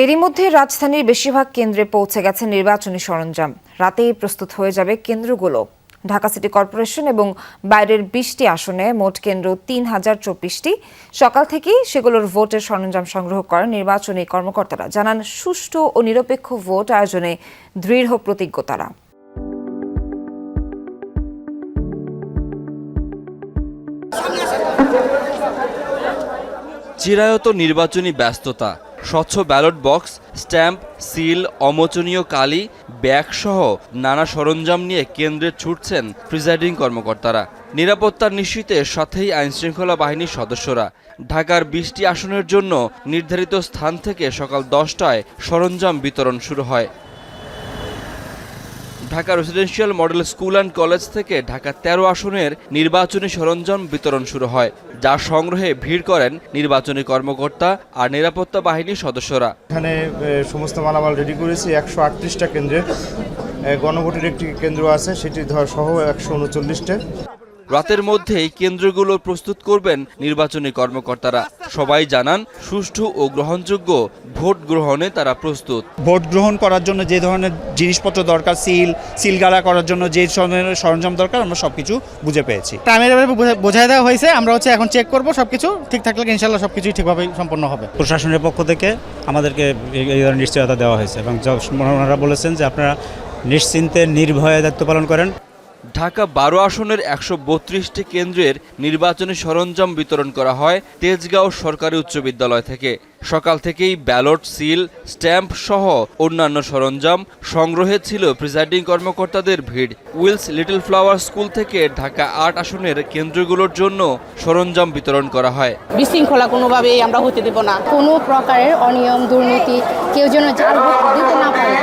এরই মধ্যে রাজধানীর বেশিরভাগ কেন্দ্রে পৌঁছে গেছে নির্বাচনী সরঞ্জাম। রাতেই প্রস্তুত হয়ে যাবে কেন্দ্রগুলো। ঢাকা সিটি কর্পোরেশন এবং বাইরের ২০টি আসনে মোট কেন্দ্র ৩,০২৪টি। সকাল থেকেই সেগুলোর ভোটের সরঞ্জাম সংগ্রহ করেন নির্বাচনী কর্মকর্তারা। জানান, সুষ্ঠু ও নিরপেক্ষ ভোট আয়োজনে দৃঢ় প্রতিজ্ঞ তারা। চিরায়ত নির্বাচনী ব্যস্ততা, স্বচ্ছ ব্যালট বক্স, স্ট্যাম্প, সিল, অমোচনীয় কালি, ব্যাগসহ নানা সরঞ্জাম নিয়ে কেন্দ্রে ছুটছেন প্রিজাইডিং কর্মকর্তারা। নিরাপত্তা নিশ্চিতের সাথেই আইনশৃঙ্খলা বাহিনীর সদস্যরা। ঢাকার ২০টি আসনের জন্য নির্ধারিত স্থান থেকে সকাল ১০টায় সরঞ্জাম বিতরণ শুরু হয়। Dhaka residential model school and college থেকে ঢাকা ১৩ আসনের নির্বাচনী সরঞ্জাম বিতরণ শুরু হয়, যা সংগ্রহে ভিড় করেন নির্বাচনী কর্মকর্তা আর নিরাপত্তা বাহিনীর সদস্যরা। এখানে সমস্ত মালামাল রেডি করেছি। ১৩৮টা কেন্দ্রে গণভোটের একটি কেন্দ্র আছে, সেটি সহ ১৩৯টা। রাতের মধ্যেই কেন্দ্রগুলো প্রস্তুত করবেন নির্বাচনী কর্মকর্তারা। সবাই জানান, সুষ্ঠু ও গ্রহণযোগ্য ভোট গ্রহণে তারা প্রস্তুত। ভোট গ্রহণ করার জন্য যে ধরনের জিনিসপত্র দরকার, সিলগালা করার জন্য যে ধরনের সরঞ্জাম দরকার, আমরা সবকিছু বুঝে পেয়েছি। টাইমের বোঝাই দেওয়া হয়েছে, আমরা এখন চেক করব সবকিছু ঠিক থাকলে ইনশাআল্লাহ সবকিছুই ঠিকভাবে সম্পন্ন হবে। প্রশাসনের পক্ষ থেকে আমাদেরকে এই ধরনের নিশ্চয়তা দেওয়া হয়েছে এবং ওনারা বলেছেন যে আপনারা নিশ্চিন্তে নির্ভয়ে দায়িত্ব পালন করেন। ঢাকা ১২ আসনের ১৩২টি কেন্দ্রের নির্বাচনী সরঞ্জাম বিতরণ করা হয় তেজগাঁও সরকারি উচ্চ বিদ্যালয় থেকে। সকাল থেকেই ব্যালট, সিল, স্ট্যাম্প সহ অন্যান্য সরঞ্জাম সংগ্রহে ছিল প্রিজাইডিং কর্মকর্তাদের ভিড়। উইলস লিটল ফ্লাওয়ার স্কুল থেকে ঢাকা ৮ আসনের কেন্দ্রগুলোর জন্য সরঞ্জাম বিতরণ করা হয়। বিশৃঙ্খলা কোনোভাবেই আমরা হতে দেব না। কোনো প্রকারের অনিয়ম, দুর্নীতি কেউ যেন জাল ভোট দিতে না পারে।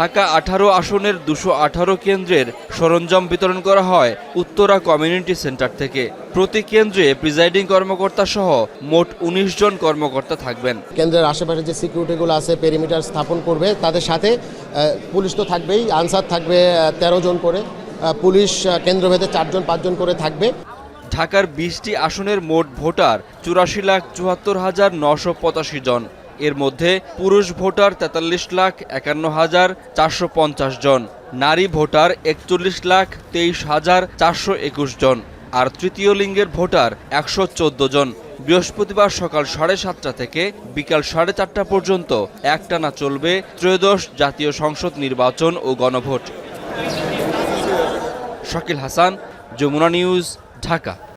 ঢাকা ১৮ আসনের ২১৮ কেন্দ্রের সরঞ্জাম বিতরণ করা হয় উত্তরা কমিউনিটি সেন্টার থেকে। প্রতি কেন্দ্রে প্রিজাইডিং কর্মকর্তা সহ মোট ১৯ জন কর্মকর্তা থাকবেন। কেন্দ্রের আশেপাশে যে সিকিউরিটিগুলো আছে, পেরিমিটার স্থাপন করবে, তাদের সাথে পুলিশ তো থাকবেই, আনসার থাকবে ১৩ জন করে, পুলিশ কেন্দ্রভেদে ৪ জন ৫ জন করে থাকবে। ঢাকার ২০টি আসনের মোট ভোটার ৮৪,৭৪,৯৮৫ জন। এর মধ্যে পুরুষ ভোটার ৪৩,৫১,৪৫০ জন, নারী ভোটার ৪১,২৩,৪২১ জন, আর তৃতীয় লিঙ্গের ভোটার ১১৪ জন। বৃহস্পতিবার সকাল ৭:৩০ থেকে বিকাল ৪:৩০ পর্যন্ত একটানা চলবে ত্রয়োদশ জাতীয় সংসদ নির্বাচন ও গণভোট। শাকিল হাসান, যমুনা নিউজ, ঢাকা।